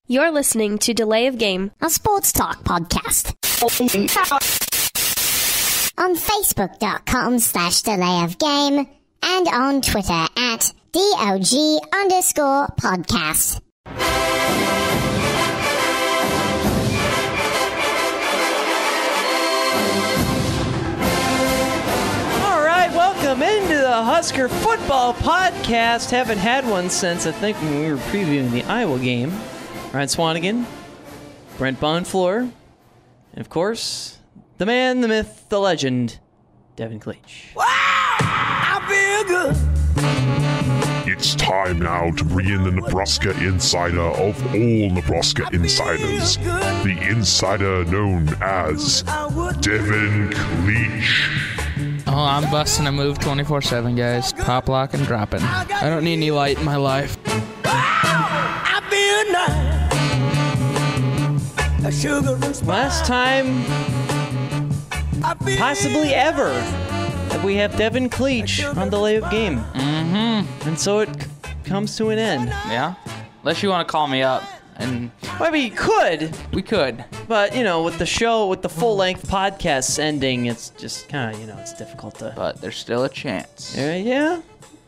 You're listening to Delay of Game, a sports talk podcast. On Facebook.com/Delay of Game and on Twitter at DOG_podcast. All right, welcome into the Husker Football Podcast. Haven't had one since, I think, when we were previewing the Iowa game. Ryan Swanigan, Brent Bonfleur, and of course, the man, the myth, the legend, Devon Kleich. Wow, I feel good. It's time now to bring in the Nebraska insider of all Nebraska insiders. The insider known as Devon Kleich. Oh, I'm busting a move 24/7, guys. Pop, lock, and dropping. I don't need any light in my life. I feel nice. Last time, possibly ever, that we have Devon Kleich on Delay of Game. Mm-hmm. And so it comes to an end. Yeah? Unless you want to call me up. And I mean, you could. we could. But, you know, with the show, with the full-length podcast ending, it's just kind of, it's difficult to... But there's still a chance. Yeah,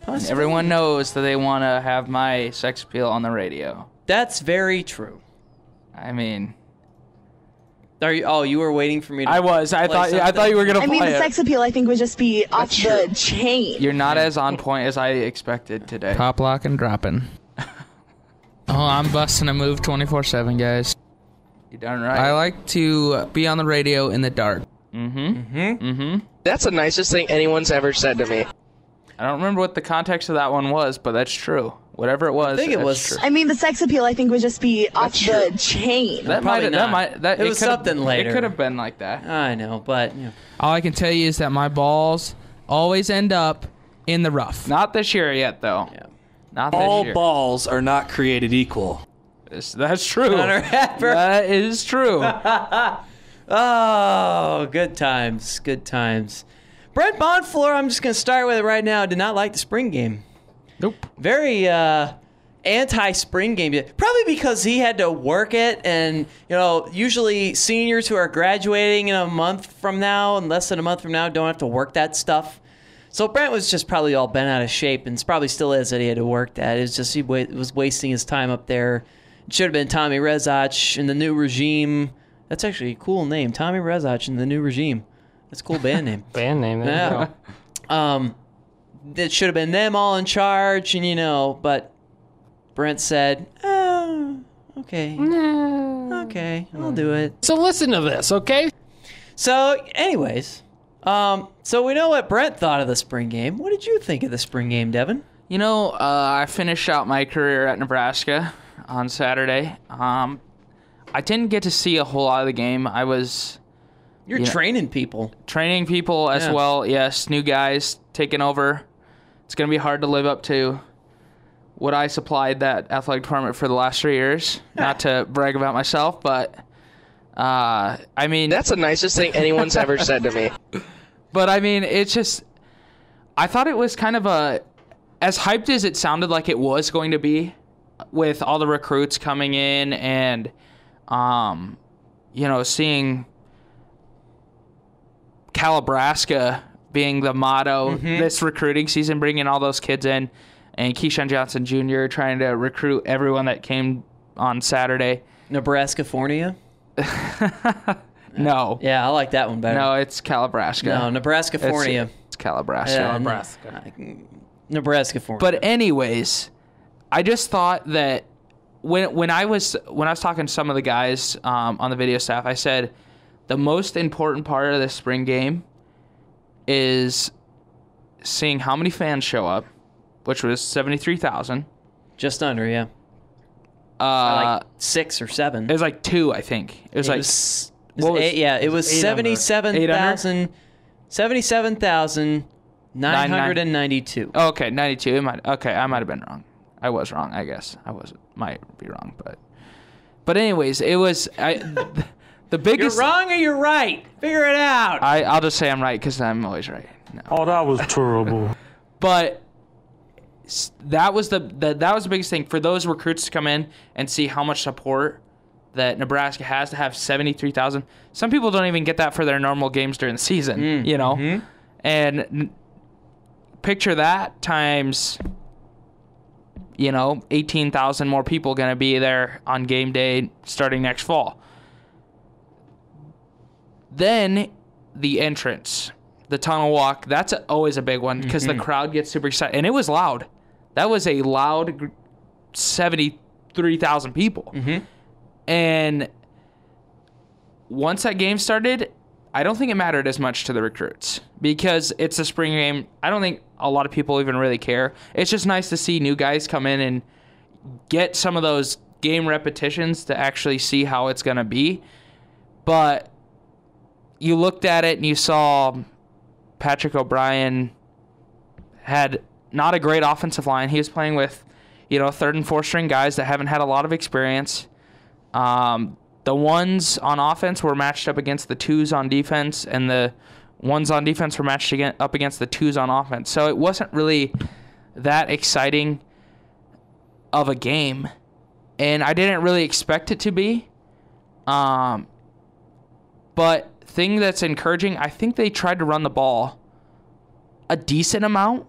possibly. Everyone knows that they want to have my sex appeal on the radio. That's very true. I mean... you were waiting for me to... I thought you were going to play the sex appeal, I think, would just be off the chain. You're not as on point as I expected today. Pop, lock, and dropping. Oh, I'm busting a move 24/7, guys. You darn right. I like to be on the radio in the dark. That's the nicest thing anyone's ever said to me. I don't remember what the context of that one was, but that's true. Whatever it was, I think it was true. I mean, the sex appeal, I think, would just be off the chain. It was something later. It could have been like that. I know, but... All I can tell you is that my balls always end up in the rough. Not this year yet, though. Yeah. Not this year. All balls are not created equal. That's true. That is true. Oh, good times. Good times. Brent Bonfleur, I'm just going to start with it right now, did not like the spring game. Nope. Very anti-spring game. Probably because he had to work it, and, usually seniors who are graduating in a month from now, and less than a month from now, don't have to work that stuff. So Brent was just probably all bent out of shape, and probably still is that he had to work that. It was just he was wasting his time up there. It should have been Tommy Rezach in the new regime. That's actually a cool name, Tommy Rezach in the new regime. That's a cool band name. Band name, there you go. It should have been them all in charge, and but Brent said, "Oh, okay, no, okay, I'll do it." So listen to this, okay? So, anyways. So we know what Brent thought of the spring game. What did you think of the spring game, Devon? I finished out my career at Nebraska on Saturday. I didn't get to see a whole lot of the game. I was... You're training people. Training people as well, yes. New guys taking over. It's going to be hard to live up to what I supplied that athletic department for the last 3 years. Not to brag about myself, but... That's the nicest thing anyone's ever said to me. But it's just, I thought it was kind of as hyped as it sounded like it was going to be, with all the recruits coming in and, seeing Calabrasca being the motto this recruiting season, bringing all those kids in, and Keyshawn Johnson Jr. trying to recruit everyone that came on Saturday. Nebraska Fornia? No. Yeah, I like that one better. No, it's Calabrasca. No, Nebraska Fornia. It's Calabrasca. Nebraska Fornia. But anyways, I just thought that when I was talking to some of the guys on the video staff, I said the most important part of this spring game is seeing how many fans show up, which was 73,000. Just under, yeah. Like 6 or 7. It was like 2, I think. It was it was 77,000. 77,992. Oh, okay, 92. I might have been wrong. I was wrong, I guess. Might be wrong, but anyways, it was the biggest. You're wrong or you're right. Figure it out. I'll just say I'm right because I'm always right. No. Oh, that was terrible. But that was the biggest thing for those recruits to come in and see how much support that Nebraska has to have 73,000. Some people don't even get that for their normal games during the season, you know? Mm-hmm. And picture that times, 18,000 more people going to be there on game day starting next fall. Then the entrance, the tunnel walk, that's always a big one because the crowd gets super excited. And it was loud. That was a loud 73,000 people. Mm-hmm. And once that game started, I don't think it mattered as much to the recruits because it's a spring game. I don't think a lot of people even really care. It's just nice to see new guys come in and get some of those game repetitions to actually see how it's going to be. But you looked at it and you saw Patrick O'Brien had not a great offensive line. He was playing with, third and fourth string guys that haven't had a lot of experience. The ones on offense were matched up against the twos on defense, and the ones on defense were matched up against the twos on offense. So it wasn't really that exciting of a game, and I didn't really expect it to be. But thing that's encouraging, I think they tried to run the ball a decent amount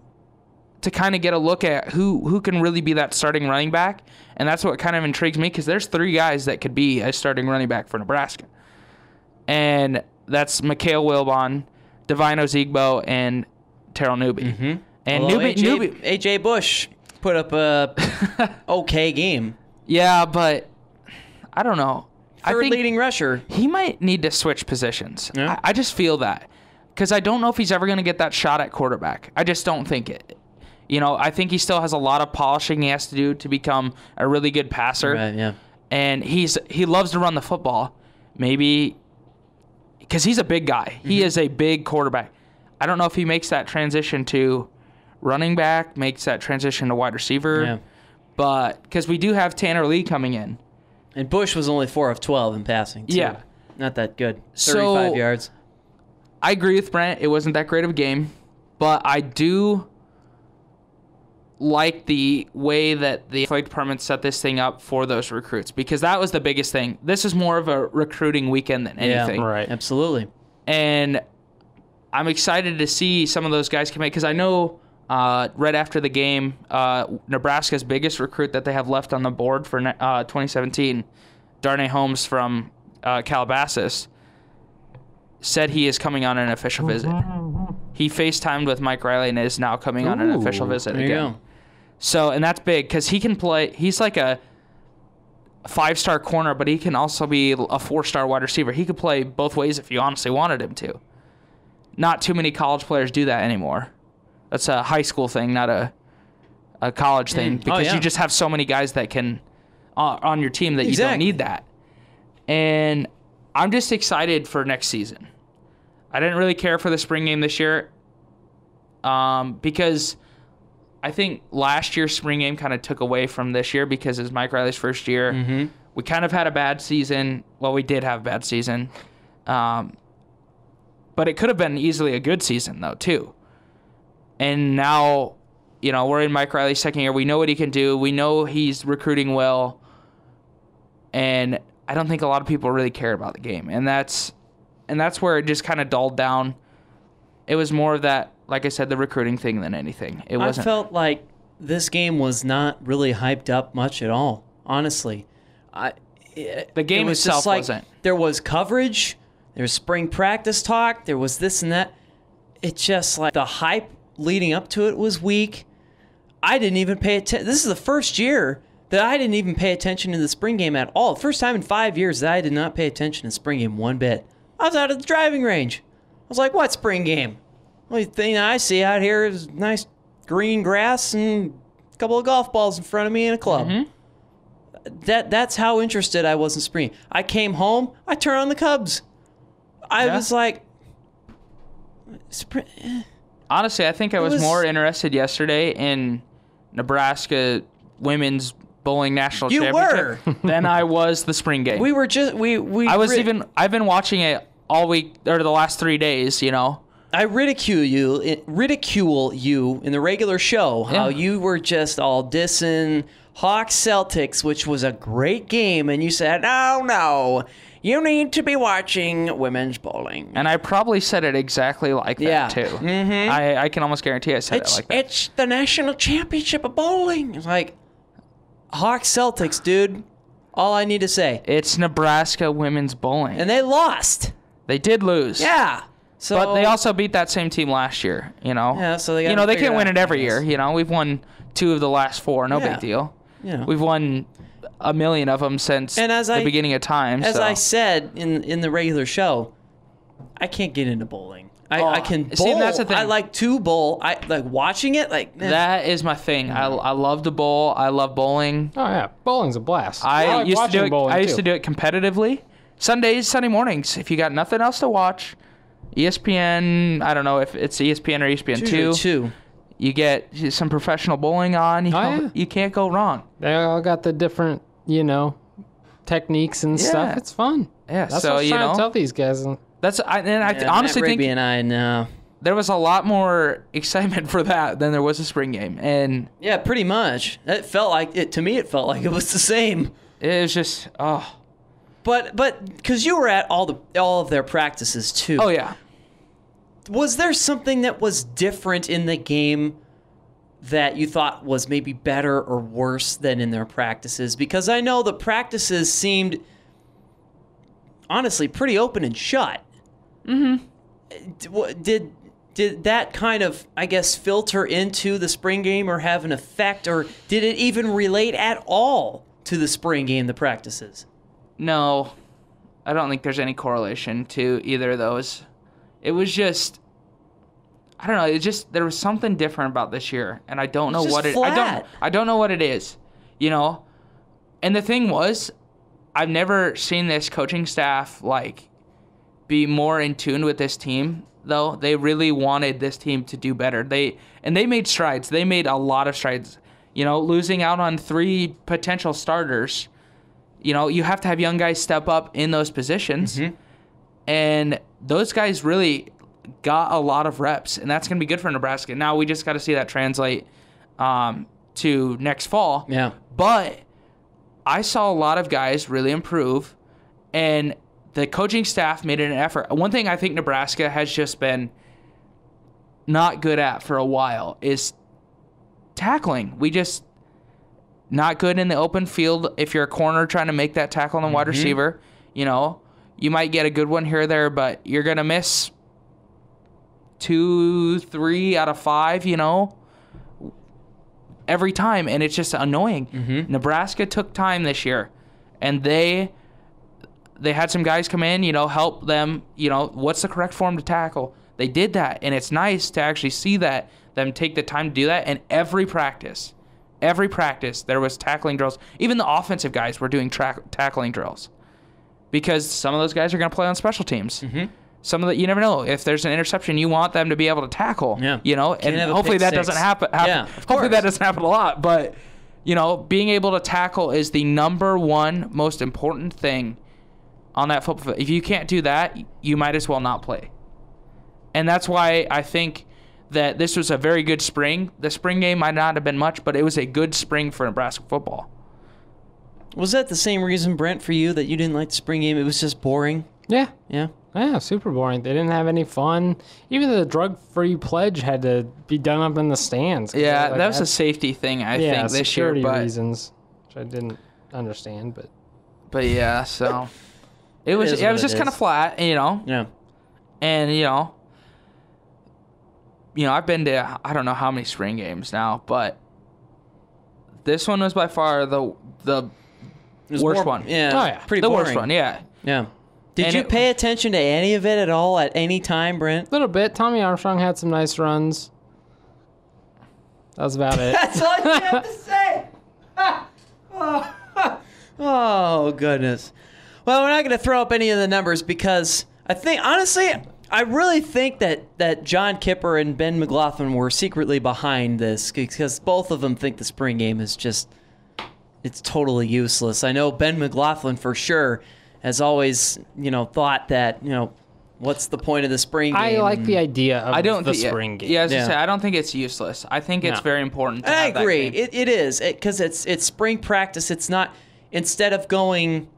to kind of get a look at who can really be that starting running back. And that's what kind of intrigues me because there's 3 guys that could be a starting running back for Nebraska. And that's Mikhail Wilbon, Devine Ozigbo, and Terrell Newby. Mm-hmm. And Newby A.J. Bush put up a okay game. Yeah, but I don't know. Third leading rusher. He might need to switch positions. Yeah. I just feel that. Because I don't know if he's ever going to get that shot at quarterback. I just don't think it. I think he still has a lot of polishing he has to do to become a really good passer. Right, yeah. And he loves to run the football. Maybe because he's a big guy. Mm-hmm. He is a big quarterback. I don't know if he makes that transition to running back, makes that transition to wide receiver. Yeah. But because we do have Tanner Lee coming in. And Bush was only 4 of 12 in passing, too. Yeah. Not that good. 35 yards. I agree with Brent. It wasn't that great of a game. But I do like the way that the athletic department set this thing up for those recruits because that was the biggest thing. This is more of a recruiting weekend than anything. Yeah, right. Absolutely. And I'm excited to see some of those guys come in because I know right after the game, Nebraska's biggest recruit that they have left on the board for 2017, Darnay Holmes from Calabasas, said he is coming on an official visit. He FaceTimed with Mike Riley and is now coming on an official visit again. There you go. So, and that's big because he can play. He's like a 5-star corner, but he can also be a 4-star wide receiver. He could play both ways if you honestly wanted him to. Not too many college players do that anymore. That's a high school thing, not a college thing, because you just have so many guys that can on your team that you don't need that. And I'm just excited for next season. I didn't really care for the spring game this year because I think last year's spring game kind of took away from this year because it's Mike Riley's first year. Mm-hmm. We kind of had a bad season. Well, we did have a bad season. But it could have been easily a good season, though, too. And now, we're in Mike Riley's second year. We know what he can do. We know he's recruiting well. And I don't think a lot of people really care about the game. And that's where it just kind of dulled down. It was more of that, like I said, the recruiting thing than anything. It wasn't. I felt like this game was not really hyped up much at all, honestly. The game itself wasn't. There was coverage. There was spring practice talk. There was this and that. It's just like the hype leading up to it was weak. I didn't even pay attention. This is the first year that I didn't even pay attention to the spring game at all. First time in 5 years that I did not pay attention to spring game one bit. I was out of the driving range. I was like, what spring game? The only thing I see out here is nice green grass and a couple of golf balls in front of me and a club. Mm-hmm. That's how interested I was in spring. I came home, I turned on the Cubs. I was like... Honestly, I think I was more interested yesterday in Nebraska women's bowling national championship than I was the spring game. We were just... I've been watching it all week, or the last 3 days, I ridicule you in the regular show, how you were just all dissing Hawks Celtics, which was a great game, and you said, no, you need to be watching women's bowling. And I probably said it exactly like that, too. Mm-hmm. I can almost guarantee I said it like that. It's the national championship of bowling. It's like, Hawks Celtics, dude. All I need to say. It's Nebraska women's bowling. And they lost. They did lose. Yeah. So, but they also beat that same team last year, Yeah, so they they can't win it every year, We've won 2 of the last 4, no big deal. We've won a million of them since the beginning of time. As I said in the regular show, I can't get into bowling. I can bowl. See, that's the thing. I like to bowl. I like watching it. That is my thing. I love to bowl. I love bowling. Oh yeah, bowling's a blast. I used to do it. I used to do it competitively. Sunday mornings. If you got nothing else to watch, ESPN. I don't know if it's ESPN or ESPN2. You get some professional bowling on. You can't go wrong. They all got the different, techniques and stuff. It's fun. Yeah. That's so what I was trying to tell these guys. I honestly think there was a lot more excitement for that than there was a spring game, and yeah, pretty much. It felt like it to me. It felt like it was the same. It was just But because you were at all of their practices too. Oh yeah. Was there something that was different in the game that you thought was maybe better or worse than in their practices? Because I know the practices seemed honestly pretty open and shut. Mm-hmm. Did that kind of, I guess, filter into the spring game or have an effect, or did it even relate at all to the spring game, the practices? No, I don't think there's any correlation to either of those. It was just, I don't know. There was something different about this year, and I don't know what it. I don't know what it is, And the thing was, I've never seen this coaching staff be more in tune with this team. Though they really wanted this team to do better. They made strides. They made a lot of strides. Losing out on 3 potential starters. You have to have young guys step up in those positions. Mm-hmm. And those guys really got a lot of reps, and that's going to be good for Nebraska. Now we just got to see that translate to next fall. Yeah. But I saw a lot of guys really improve, and the coaching staff made an effort. One thing I think Nebraska has just been not good at for a while is tackling. We just not good in the open field. If you're a corner trying to make that tackle on the wide receiver, you might get a good one here or there, but you're going to miss 2, 3 out of 5, every time, and it's just annoying. Mm-hmm. Nebraska took time this year, and they had some guys come in, help them, what's the correct form to tackle. They did that, and it's nice to actually see them take the time to do that. And every practice, there was tackling drills. Even the offensive guys were doing tackling drills, because some of those guys are going to play on special teams. Mm-hmm. Some of you never know. If there's an interception, you want them to be able to tackle. Yeah. And hopefully that doesn't happen. Yeah, hopefully that doesn't happen a lot. But being able to tackle is the number one most important thing on that football field. If you can't do that, you might as well not play. And that's why I think that this was a very good spring. The spring game might not have been much, but it was a good spring for Nebraska football. Was that the same reason, Brent, for you, that you didn't like the spring game? It was just boring? Yeah. Yeah? Yeah, super boring. They didn't have any fun. Even the drug-free pledge had to be done up in the stands. Yeah, that was a safety thing, I think, this year. Yeah, security reasons, which I didn't understand. But yeah, so it was just kind of flat, Yeah. And, I've been to I don't know how many spring games now, but this one was by far the worst one. Yeah. Oh, yeah. Pretty the boring. worst one, yeah. Yeah. Did you pay attention to any of it at all at any time, Brent? A little bit. Tommy Armstrong had some nice runs. That was about it. That's all you have to say. Oh, goodness. Well, we're not going to throw up any of the numbers because I think, honestly, I really think that John Kipper and Ben McLaughlin were secretly behind this because both of them think the spring game is it's totally useless. I know Ben McLaughlin for sure has always, thought that, What's the point of the spring game? I like the idea of the think spring game. Yeah, I was gonna say, I don't think it's useless. I think it's very important. To I have agree. That game. It is because it's spring practice. It's not instead of going.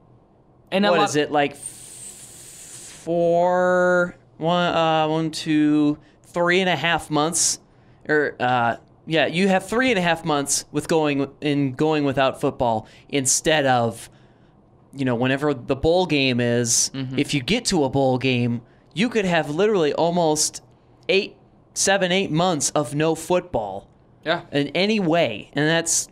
And what is it like? 3.5 months, or you have 3.5 months with going without football instead of, whenever the bowl game is. Mm-hmm. If you get to a bowl game, you could have literally almost 8 months of no football. Yeah. In any way, and that's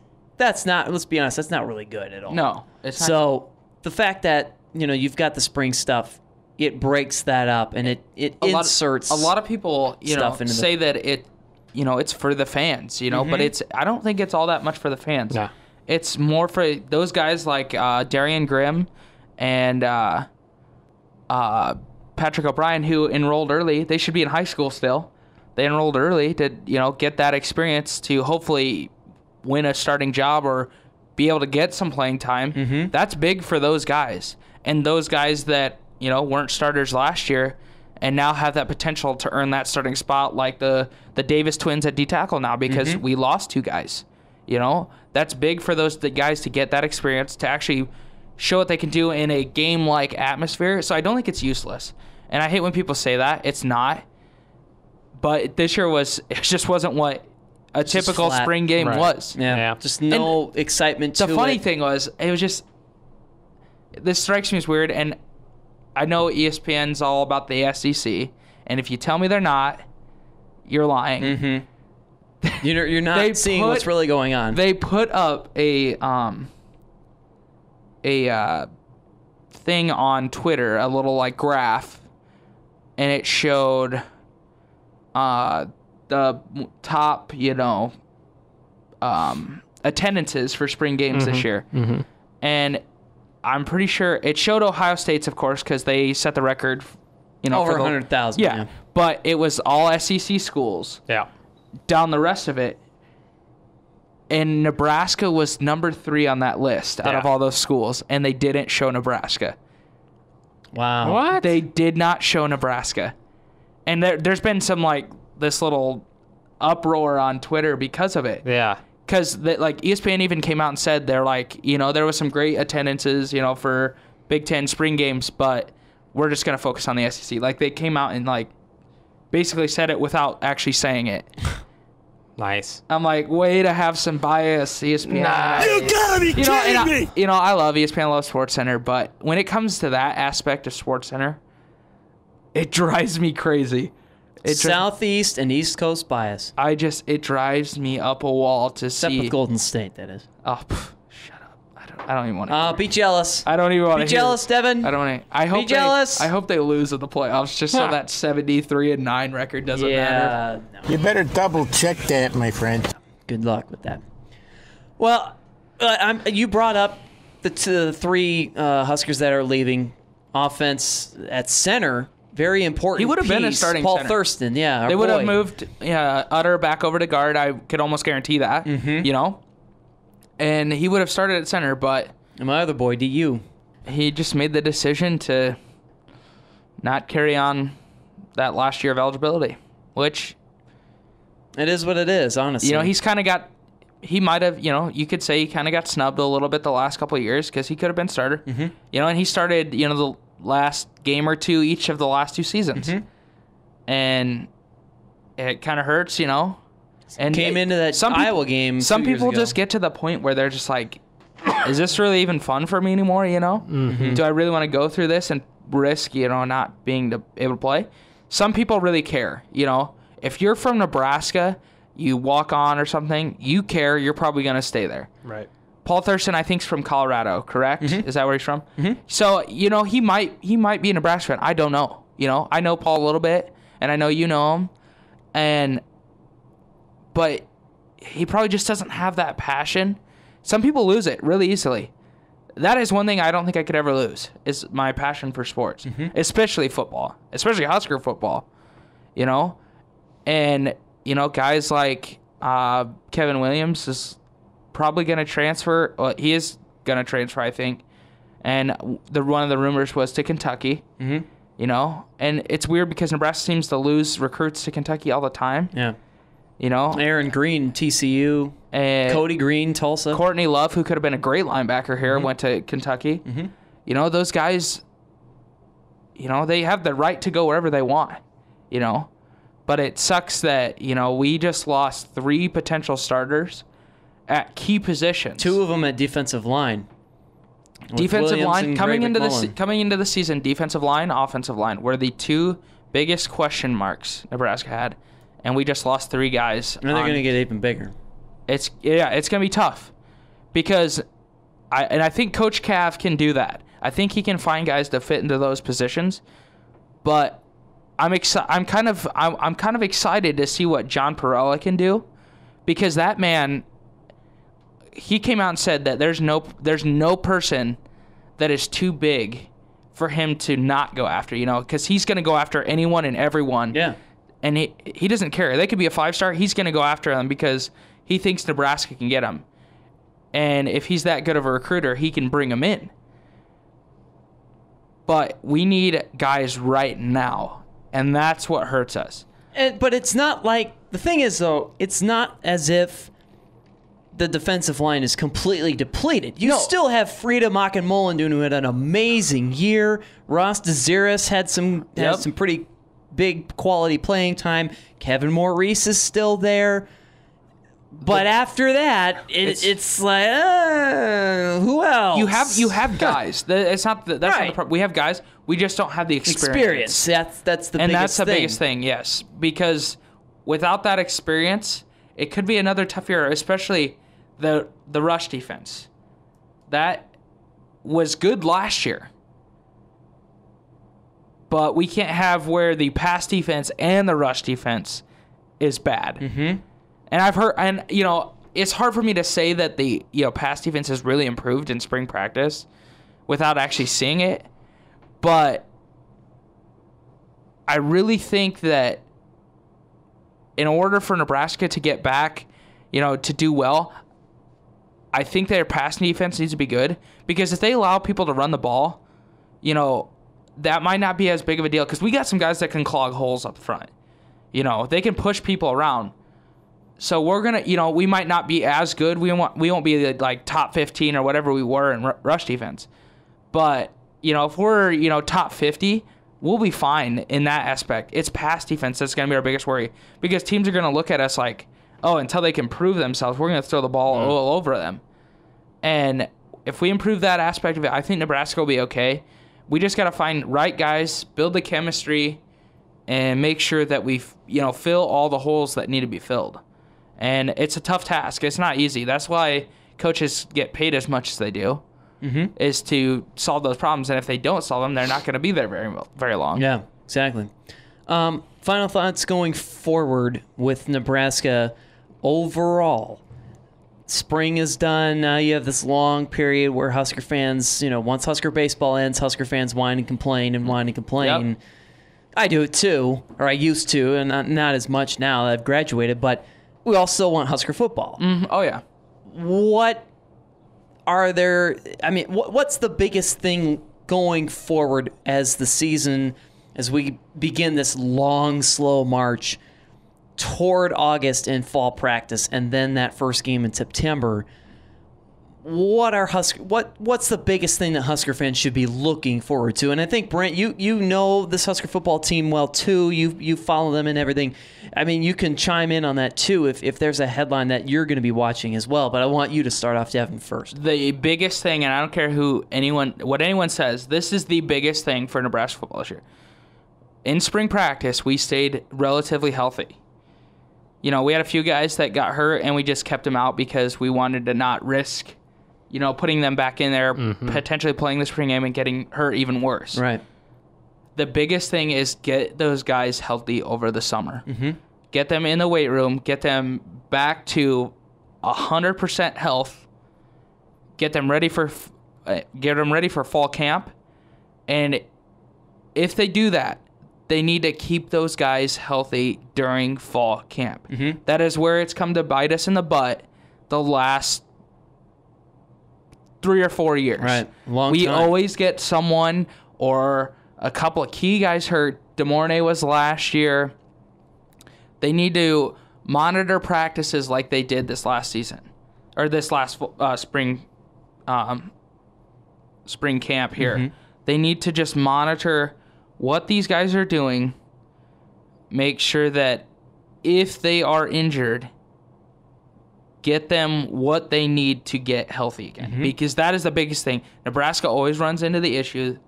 not. Let's be honest, that's not really good at all. No, it's not. So the fact that you've got the spring stuff, it breaks that up, and it inserts a lot of people say that it's for the fans, but I don't think it's all that much for the fans. No. It's more for those guys like Darian Grimm and Patrick O'Brien, who enrolled early. They should be in high school still. They enrolled early to get that experience to hopefully win a starting job or be able to get some playing time. Mm-hmm. That's big for those guys, and those guys that weren't starters last year and now have that potential to earn that starting spot, like the Davis twins at D tackle now, because we lost 2 guys. That's big for the guys to get that experience, to actually show what they can do in a game-like atmosphere. So I don't think it's useless. And I hate when people say that. It's not. But this year it just wasn't what a typical spring game was. Yeah. Just no excitement to it. The funny thing was, it was just, this strikes me as weird, and I know ESPN's all about the SEC, and if you tell me they're not, you're lying. Mm-hmm. You're not seeing what's really going on. They put up a thing on Twitter, a little like graph, and it showed the top, attendances for spring games this year. Mm-hmm. And I'm pretty sure it showed Ohio State's, of course, because they set the record. Over 100,000. Yeah, but it was all SEC schools. Yeah. Down the rest of it, and Nebraska was number 3 on that list out of all those schools, and they didn't show Nebraska. Wow. What? They did not show Nebraska. And there's been some, this little uproar on Twitter because of it. Yeah. Because, ESPN even came out and said they're there was some great attendances, for Big Ten spring games, but we're just going to focus on the SEC. They came out and, basically said it without actually saying it. Nice. I'm like, way to have some bias, ESPN. Nice. You gotta be kidding me! I love ESPN, I love SportsCenter, but when it comes to that aspect of SportsCenter, it drives me crazy. Southeast and East Coast bias. It drives me up a wall to Except see. with Golden State, that is. Oh, shut up. I don't even want to. Be jealous. I don't even want to. Be jealous, Devin. I don't want to. I hope be jealous. I hope they lose in the playoffs, just so that 73-9 record doesn't matter. No. You better double check that, my friend. Good luck with that. Well, you brought up the 3 Huskers that are leaving. Offense at center, very important. He would have been a piece. starting Paul center. Thurston, yeah. They would have moved Utter back over to guard. I could almost guarantee that. And he would have started at center, but And my other boy, DU. He just made the decision to not carry on that last year of eligibility, which it is what it is, honestly. He's kind of got. He might have, you could say he kind of got snubbed a little bit the last couple of years because he could have been starter. Mm-hmm. And he started, the last game or two each of the last 2 seasons. Mm-hmm. And it kind of hurts, And came into that Iowa game. Some 2 years people ago. just get to the point where they're just like, is this really even fun for me anymore, Mm-hmm. Do I really want to go through this and risk, not being able to play? Some people really care, If you're from Nebraska, you walk on or something, you care, you're probably going to stay there. Right. Paul Thurston, I think, is from Colorado, correct? Mm-hmm. Is that where he's from? Mm-hmm. So, he might be a Nebraska fan. I don't know. I know Paul a little bit, and I know you know him. But he probably just doesn't have that passion. Some people lose it really easily. That is one thing I don't think I could ever lose, is my passion for sports, especially football, especially Husker football, And, guys like Kevin Williams is probably going to transfer. Well, he is going to transfer, I think. And one of the rumors was to Kentucky. Mm-hmm. You know, and it's weird because Nebraska seems to lose recruits to Kentucky all the time. Yeah. You know, Aaron Green, TCU, and Cody Green, Tulsa. Courtney Love, who could have been a great linebacker here, went to Kentucky. You know, those guys, you know, they have the right to go wherever they want, you know. But it sucks that, you know, we just lost 3 potential starters at key positions. 2 of them at defensive line. Defensive Williams line and coming Greg into McMullen. coming into the season, defensive line, offensive line were the 2 biggest question marks Nebraska had, and we just lost 3 guys. And they're going to get even bigger. It's going to be tough because I think Coach Cav can do that. I think he can find guys to fit into those positions, but I'm kind of excited to see what John Perella can do, because that man, he came out and said that there's no person that is too big for him to not go after, you know, because he's going to go after anyone and everyone. Yeah. And he doesn't care. They could be a 5-star. He's going to go after them because he thinks Nebraska can get them. And if he's that good of a recruiter, he can bring them in. But we need guys right now, and that's what hurts us. But it's not like, the thing is, though, it's not as if the defensive line is completely depleted. You still have Frida Mullen, who had an amazing year. Ross DeZeris had some pretty big quality playing time. Kevin Maurice is still there. But after that, it's like, who else? You have guys. It's not that's not the problem. We have guys. We just don't have the experience. That's the biggest thing. Yes, because without that experience, it could be another tough year, especially the rush defense. That was good last year, but we can't have where the pass defense and the rush defense is bad. Mm-hmm. And I've heard, and you know, it's hard for me to say that the pass defense has really improved in spring practice without actually seeing it, but I really think that in order for Nebraska to get back, to do well, I think their passing defense needs to be good, because if they allow people to run the ball, that might not be as big of a deal, because we got some guys that can clog holes up front. They can push people around. So we're going to, we might not be as good. We won't be like top 15 or whatever we were in rush defense. But, if we're, top 50, we'll be fine in that aspect. It's pass defense that's going to be our biggest worry, because teams are going to look at us like, oh, until they can prove themselves, we're going to throw the ball all over them. And if we improve that aspect of it, I think Nebraska will be okay. We just got to find right guys, build the chemistry, and make sure that we, fill all the holes that need to be filled. And it's a tough task. It's not easy. That's why coaches get paid as much as they do, is to solve those problems. And if they don't solve them, they're not going to be there very long. Yeah, exactly. Final thoughts going forward with Nebraska overall. Spring is done. Now you have this long period where Husker fans, once Husker baseball ends, Husker fans whine and complain and whine and complain. Yep. I do it too, or I used to, and not as much now that I've graduated, but we all still want Husker football. Oh, yeah. What's the biggest thing going forward as we begin this long, slow march toward August and fall practice, and then that first game in September? What's the biggest thing that Husker fans should be looking forward to? And I think, Brent, you know this Husker football team well too. You follow them and everything. I mean, you can chime in on that too if there's a headline that you're going to be watching as well. But I want you to start off, Devon, first. The biggest thing, and I don't care what anyone says, this is the biggest thing for Nebraska football this year. In spring practice, we stayed relatively healthy. We had a few guys that got hurt, and we just kept them out because we wanted to not risk putting them back in there, potentially playing the spring game and getting hurt even worse. Right. The biggest thing is get those guys healthy over the summer. Mm-hmm. Get them in the weight room. Get them back to 100% health. Get them ready for fall camp. And if they do that, they need to keep those guys healthy during fall camp. Mm-hmm. That is where it's come to bite us in the butt the last 3 or 4 years. Right. Long we time. always get someone or a couple of key guys hurt. DeMornay was last year. They need to monitor practices like they did this last season, or this last spring camp here. Mm-hmm. They need to just monitor what these guys are doing, make sure that if they are injured, get them what they need to get healthy again. Mm-hmm. Because that is the biggest thing. Nebraska always runs into the issue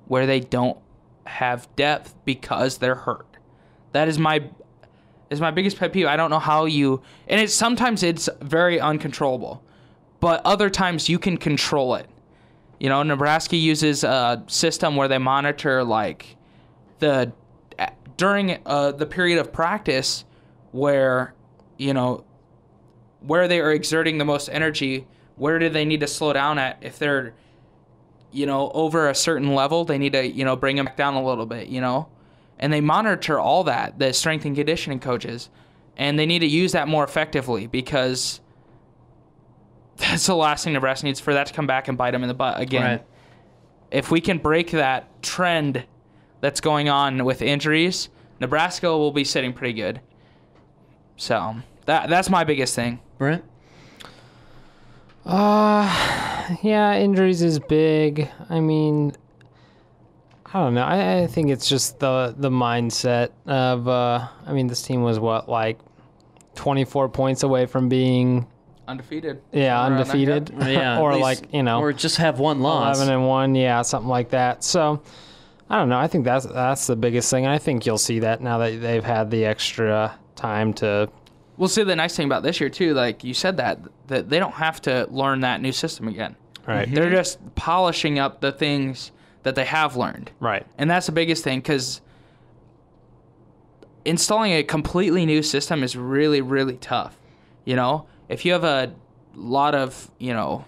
where they don't have depth because they're hurt. That is my biggest pet peeve. I don't know how you... And sometimes it's very uncontrollable. But other times you can control it. You know, Nebraska uses a system where they monitor, like, during the period of practice where, you know, where they are exerting the most energy, where do they need to slow down at? If they're, you know, over a certain level, they need to, you know, bring them back down a little bit, you know? And they monitor all that, the strength and conditioning coaches. And they need to use that more effectively because that's the last thing Nebraska needs, for that to come back and bite them in the butt again. Right. If we can break that trend that's going on with injuries, Nebraska will be sitting pretty good. So that's my biggest thing. Brent? Yeah, injuries is big. I mean, I don't know. I think it's just the mindset of, I mean, this team was like 24 points away from being undefeated. Yeah, undefeated. Yeah, or least, like, you know, or just have one loss. 11-1, yeah, something like that. So, I don't know. I think that's the biggest thing. I think you'll see that now that they've had the extra time to. We'll see. The nice thing about this year too, like you said, that they don't have to learn that new system again. Right. They're just polishing up the things that they have learned. Right. And that's the biggest thing, because installing a completely new system is really, really tough. You know, if you have a lot of, you know,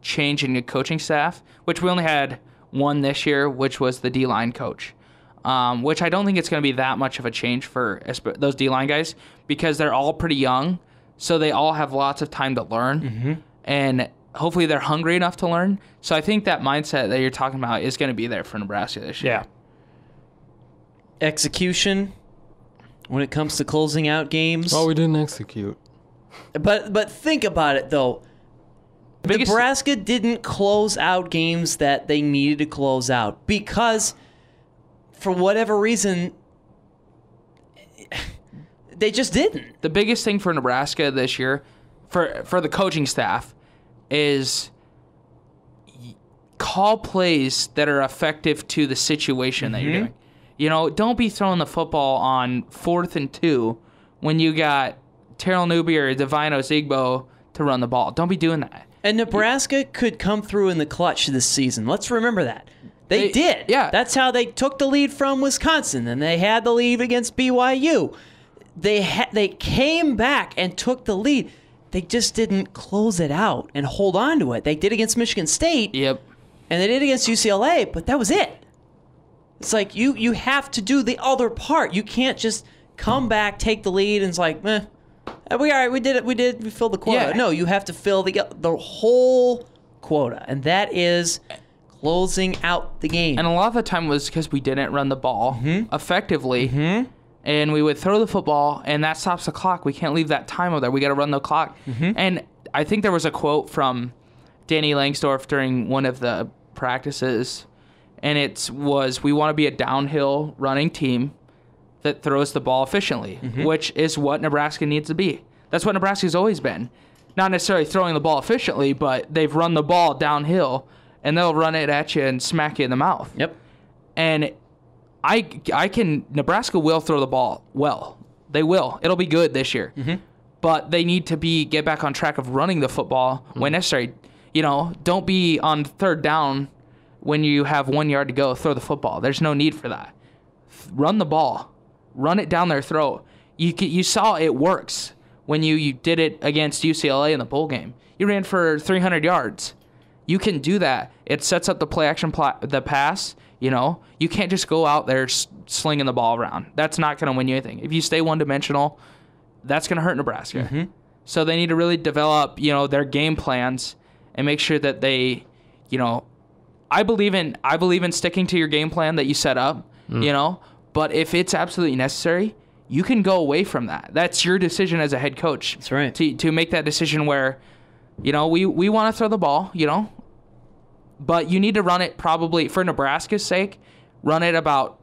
change in your coaching staff, which we only had one this year, which was the D-line coach, which I don't think it's going to be that much of a change for those D-line guys because they're all pretty young, so they all have lots of time to learn, and hopefully they're hungry enough to learn. So I think that mindset that you're talking about is going to be there for Nebraska this year. Yeah. Execution when it comes to closing out games. Well, we didn't execute. But think about it, though. Nebraska didn't close out games that they needed to close out because, for whatever reason, they just didn't. The biggest thing for Nebraska this year, for the coaching staff, is call plays that are effective to the situation that you're doing. You know, don't be throwing the football on 4th and 2 when you got Terrell Newby or Divine Ozigbo to run the ball. Don't be doing that. And Nebraska could come through in the clutch this season. Let's remember that. They did. Yeah. That's how they took the lead from Wisconsin, and they had the lead against BYU. They came back and took the lead. They just didn't close it out and hold on to it. They did against Michigan State. Yep. And they did against UCLA, but that was it. It's like you have to do the other part. You can't just come back, take the lead, and it's like, meh. We all right. We did it. We filled the quota. Yeah. No, you have to fill the whole quota, and that is closing out the game. And a lot of the time was because we didn't run the ball effectively, and we would throw the football, and that stops the clock. We can't leave that time over there. We got to run the clock. And I think there was a quote from Danny Langsdorff during one of the practices, and it was, "We want to be a downhill running team that throws the ball efficiently," which is what Nebraska needs to be. That's what Nebraska's always been. Not necessarily throwing the ball efficiently, but they've run the ball downhill, and they'll run it at you and smack you in the mouth. Yep. And Nebraska will throw the ball well. They will. It'll be good this year. But they need to get back on track of running the football when necessary. You know, don't be on 3rd down when you have 1 yard to go, throw the football. There's no need for that. Run the ball. Run it down their throat. You saw it works when you did it against UCLA in the bowl game. You ran for 300 yards. You can do that. It sets up the play action, the pass. You know, you can't just go out there slinging the ball around. That's not going to win you anything. If you stay one-dimensional, that's going to hurt Nebraska. So they need to really develop, you know, their game plans and make sure that they, you know, I believe in sticking to your game plan that you set up, but if it's absolutely necessary, you can go away from that. That's your decision as a head coach. That's right. To make that decision where, we want to throw the ball, but you need to run it probably, for Nebraska's sake, run it about,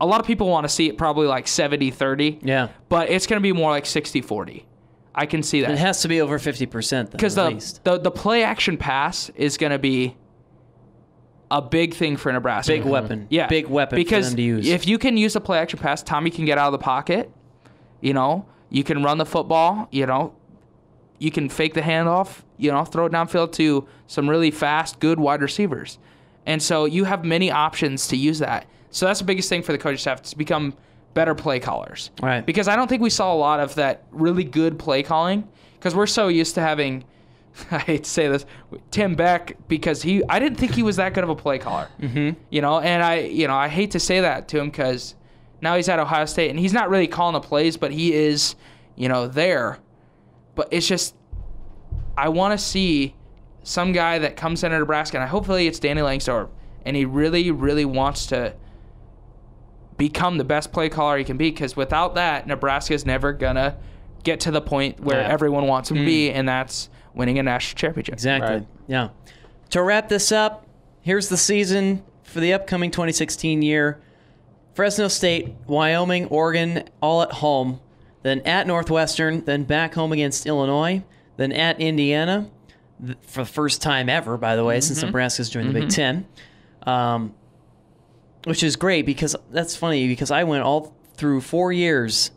a lot of people want to see it probably like 70-30. Yeah. But it's going to be more like 60-40. I can see that. It has to be over 50% because the play action pass is going to be a big thing for Nebraska. Big weapon. Yeah. Big weapon because for them to use. If you can use a play action pass, Tommy can get out of the pocket. You can run the football. You can fake the handoff. Throw it downfield to some really fast, good wide receivers. And so you have many options to use that. So that's the biggest thing for the coaching staff, to become better play callers. Right. Because I don't think we saw a lot of that really good play calling, because we're so used to having, I hate to say this, Tim Beck, because I didn't think he was that good of a play caller. Mm-hmm. And I hate to say that to him, because now he's at Ohio State and he's not really calling the plays, but he is, there. But it's just, I want to see some guy that comes into Nebraska, and hopefully it's Danny Langsdorff, and he really, really wants to become the best play caller he can be, because without that, Nebraska's never going to get to the point where everyone wants him to be, and that's winning a national championship. Exactly. Right. Yeah. To wrap this up, here's the season for the upcoming 2016 year. Fresno State, Wyoming, Oregon, all at home. Then at Northwestern, then back home against Illinois, then at Indiana, for the first time ever, by the way, since Nebraska's joined the Big Ten. Which is great, because that's funny, because I went all through 4 years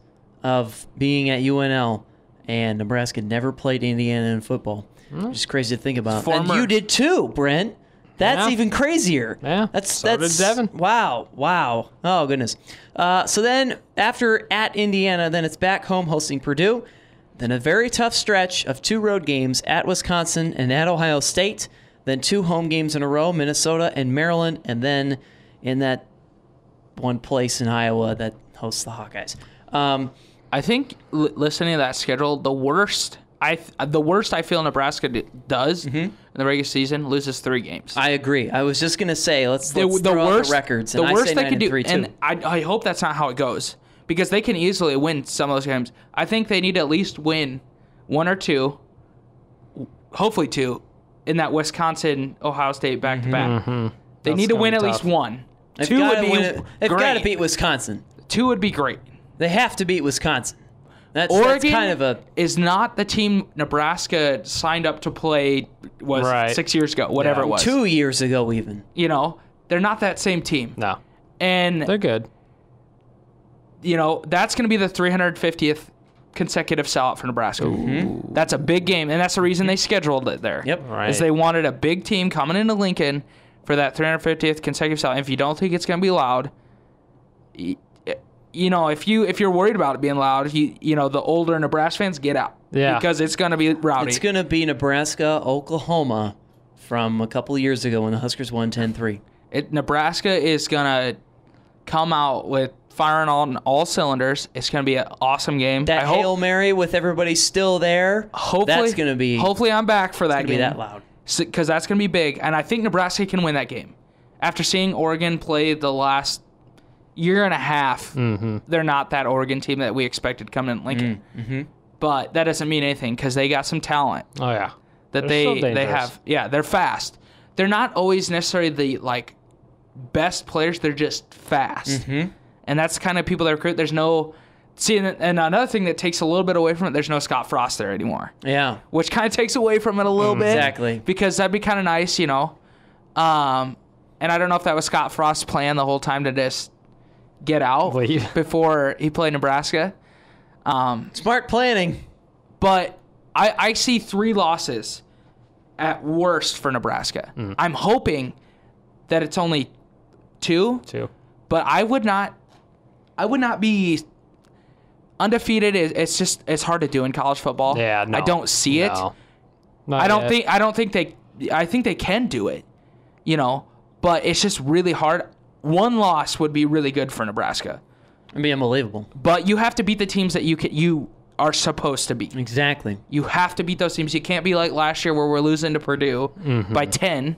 of being at UNL, and Nebraska never played Indiana in football. Which is crazy to think about. And you did too, Brent. That's even crazier. Yeah. So did Devon. Wow. Oh, goodness. So then after at Indiana, then it's back home hosting Purdue. Then a very tough stretch of 2 road games at Wisconsin and at Ohio State. Then 2 home games in a row, Minnesota and Maryland. And then in that one place in Iowa that hosts the Hawkeyes. I think listening to that schedule, the worst I feel Nebraska does in the regular season, loses 3 games. I agree. I was just gonna say let's throw out the records. And the worst they could do, 9-3 too. and I hope that's not how it goes, because they can easily win some of those games. I think they need to at least win 1 or 2, hopefully 2, in that Wisconsin Ohio State back to back. They need to win at least 1. They've 2 would be great. They've got to beat Wisconsin. 2 would be great. They have to beat Wisconsin. Oregon that's kind of a is not the team Nebraska signed up to play 6 years ago, whatever it was. 2 years ago even. They're not that same team. No. And they're good. That's going to be the 350th consecutive sellout for Nebraska. That's a big game, and that's the reason they scheduled it there. Yep. Right. Is they wanted a big team coming into Lincoln for that 350th consecutive sellout. And if you don't think it's going to be loud, if you're worried about it being loud, the older Nebraska fans, get out. Yeah. Because it's going to be rowdy. It's going to be Nebraska, Oklahoma from a couple of years ago when the Huskers won 10-3. Nebraska is going to come out with firing on all cylinders. It's going to be an awesome game. That Hail Mary with everybody still there, that's going to be... Hopefully I'm back for that game. It's going to be that loud. Because that's going to be big. And I think Nebraska can win that game. After seeing Oregon play the last year and a half, they're not that Oregon team that we expected coming in Lincoln. But that doesn't mean anything, because they got some talent. Oh, yeah. That they have. Yeah, they're fast. They're not always necessarily the best players. They're just fast. And that's the kind of people they recruit. There's no... See, and another thing that takes a little bit away from it, there's no Scott Frost there anymore. Yeah. Which kind of takes away from it a little bit. Exactly. Because that'd be kind of nice, And I don't know if that was Scott Frost's plan the whole time to just get out before he played Nebraska. Smart planning. But I see 3 losses at worst for Nebraska. I'm hoping that it's only 2. But I would not be undefeated. It's hard to do in college football. Yeah, no. I don't see it. I think they can do it. But it's just really hard. 1 loss would be really good for Nebraska. It'd be unbelievable. But you have to beat the teams that you are supposed to beat. Exactly. You have to beat those teams. You can't be like last year where we're losing to Purdue by 10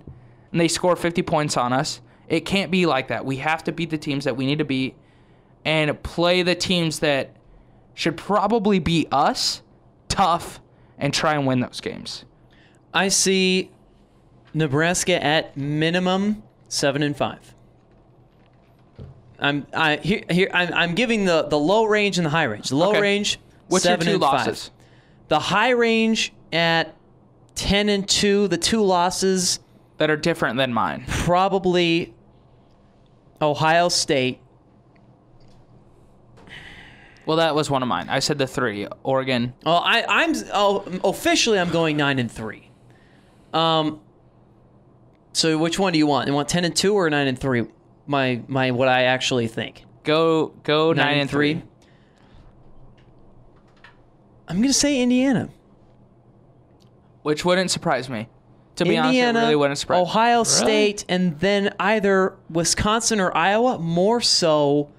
and they score 50 points on us. It can't be like that. We have to beat the teams that we need to beat and play the teams that should probably beat us tough and try and win those games. I see Nebraska at minimum 7-5. I'm giving the low range and the high range. The low range, what's 7 your 2 and 5. losses? The high range at 10-2. The 2 losses that are different than mine. Probably Ohio State. Well, that was one of mine. I said the 3. Oregon. Officially I'm going 9-3. So which one do you want? You want 10-2 or 9-3? My what I actually think. Go 9-3. I'm gonna say Indiana. Which wouldn't surprise me. To be honest, it really wouldn't surprise me. Ohio State, and then either Wisconsin or Iowa. More so,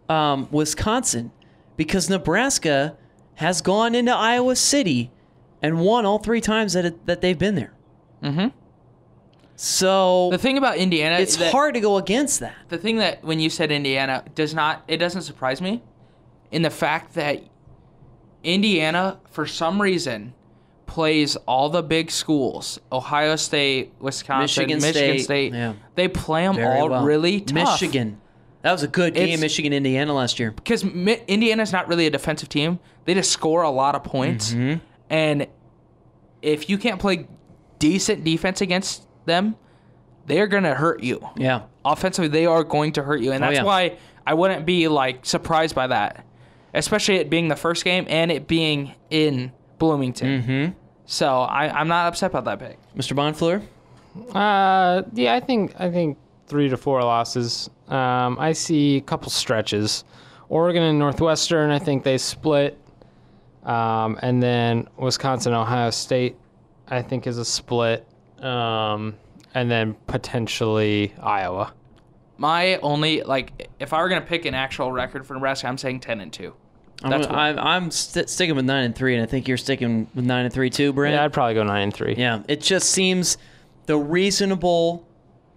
Wisconsin, because Nebraska has gone into Iowa City and won all 3 times that they've been there. Mm-hmm. So the thing about Indiana, it's hard to go against that. The thing that when you said Indiana doesn't surprise me, in the fact that Indiana, for some reason, plays all the big schools: Ohio State, Wisconsin, Michigan State. Yeah. They play them all really tough. Michigan. That was a good game, Michigan-Indiana last year. Because Indiana's not really a defensive team. They just score a lot of points. Mm-hmm. And if you can't play decent defense against them, they're going to hurt you. Yeah. Offensively, they are going to hurt you. And that's why I wouldn't be surprised by that. Especially it being the first game and it being in Bloomington. Mm-hmm. So I'm not upset about that pick. Mr. Bonfleur? Yeah, I think 3 to 4 losses. I see a couple stretches. Oregon and Northwestern, I think they split. And then Wisconsin, Ohio State, I think is a split. And then potentially Iowa. My only, if I were going to pick an actual record for Nebraska, I'm saying 10-2. I'm sticking with 9-3, and I think you're sticking with 9-3 too, Brent. Yeah, I'd probably go 9-3. Yeah, it just seems the reasonable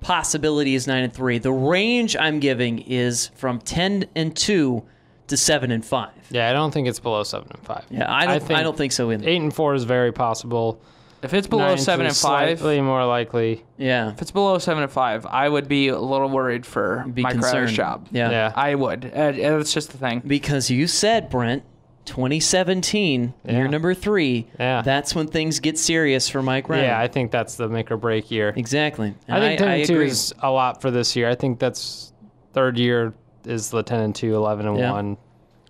possibility is 9-3. The range I'm giving is from 10-2 to 7-5. Yeah, I don't think it's below 7-5. Yeah, I don't think so either. 8-4 is very possible. If it's below 7-5, slightly more likely. Yeah. If it's below 7-5, I would be a little worried for Mike Crowder's job. Yeah, I would. That's just the thing. Because you said, Brent, 2017, year number 3. Yeah. That's when things get serious for Mike Crowder. Yeah, I think that's the make or break year. Exactly. I think 10-2 is a lot for this year. I think that's third year is the 10-2, 11-1. Yeah.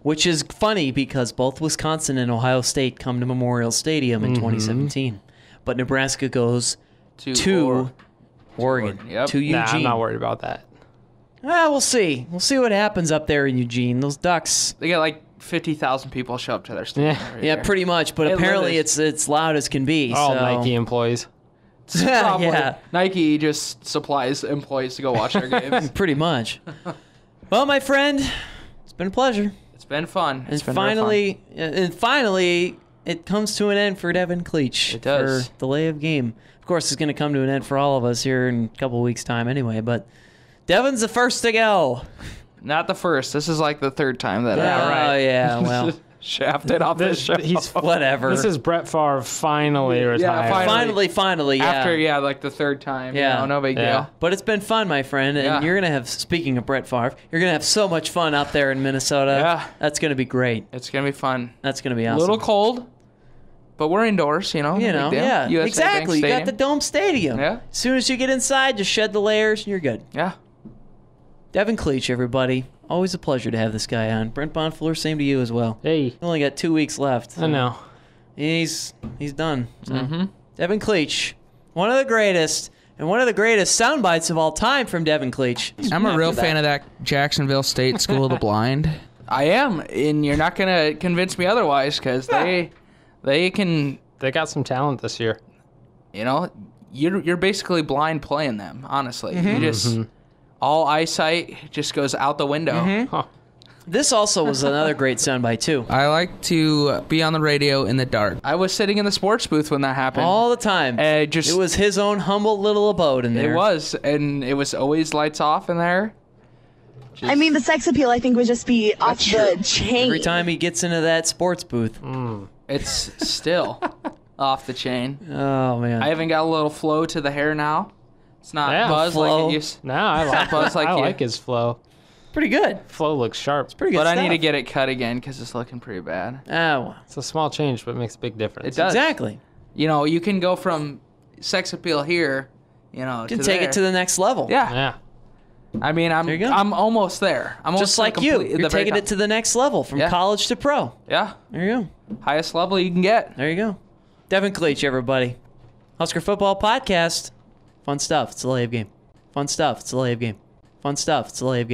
Which is funny because both Wisconsin and Ohio State come to Memorial Stadium in 2017. But Nebraska goes to Oregon, to Eugene. Nah, I'm not worried about that. We'll see. We'll see what happens up there in Eugene. Those Ducks. They got 50,000 people show up to their stadium. Yeah, pretty much. But apparently it's loud as can be. All so. Nike employees. Yeah. Nike just supplies employees to go watch their games. Pretty much. Well, my friend, it's been a pleasure. It's been fun. And finally, it comes to an end for Devon Kleich. It does. For delay of game. Of course, it's going to come to an end for all of us here in a couple weeks' time anyway, but Devon's the first to go. Not the first. This is the third time that Oh, yeah, well. Shafted off this show. He's whatever. This is Brett Favre finally retired. Finally, yeah. After, the third time. Yeah. No big deal. But it's been fun, my friend. And you're going to have, speaking of Brett Favre, you're going to have so much fun out there in Minnesota. Yeah. That's going to be great. It's going to be fun. That's going to be awesome. A little cold, but we're indoors, yeah. Exactly. You got the Dome Stadium. Yeah. As soon as you get inside, just shed the layers and you're good. Yeah. Devon Kleich, everybody. Always a pleasure to have this guy on. Brent Bonfleur, same to you as well. Hey. You only got 2 weeks left. I know. He's done. So. Devon Kleich, one of the greatest, and one of the greatest sound bites of all time from Devon Kleich. I'm a real fan of that Jacksonville State School of the Blind. I am, and you're not going to convince me otherwise because they got some talent this year. You're basically blind playing them, honestly. You just all eyesight just goes out the window. This also was another great soundbite, too. I like to be on the radio in the dark. I was sitting in the sports booth when that happened. All the time. It was his own humble little abode in there. It was, and it was always lights off in there. I mean, the sex appeal, I think, would just be off the chain. Every time he gets into that sports booth. It's still off the chain. Oh, man. I even got a little flow to the hair now. It's not buzz like it used. No, I like buzz like I you. like his flow. Pretty good. Flow looks sharp. It's pretty good But stuff. I need to get it cut again because it's looking pretty bad. Oh, well. It's a small change, but it makes a big difference. It does. Exactly. You know, you can go from sex appeal here, You can take it to the next level. Yeah. I mean, I'm almost there. I'm just like you. You're taking it to the next level from college to pro. Yeah. There you go. Highest level you can get. There you go. Devon Kleich, everybody. Husker Football Podcast. Fun stuff. It's a lay game. Fun stuff. It's a lay game. Fun stuff. It's a lay game.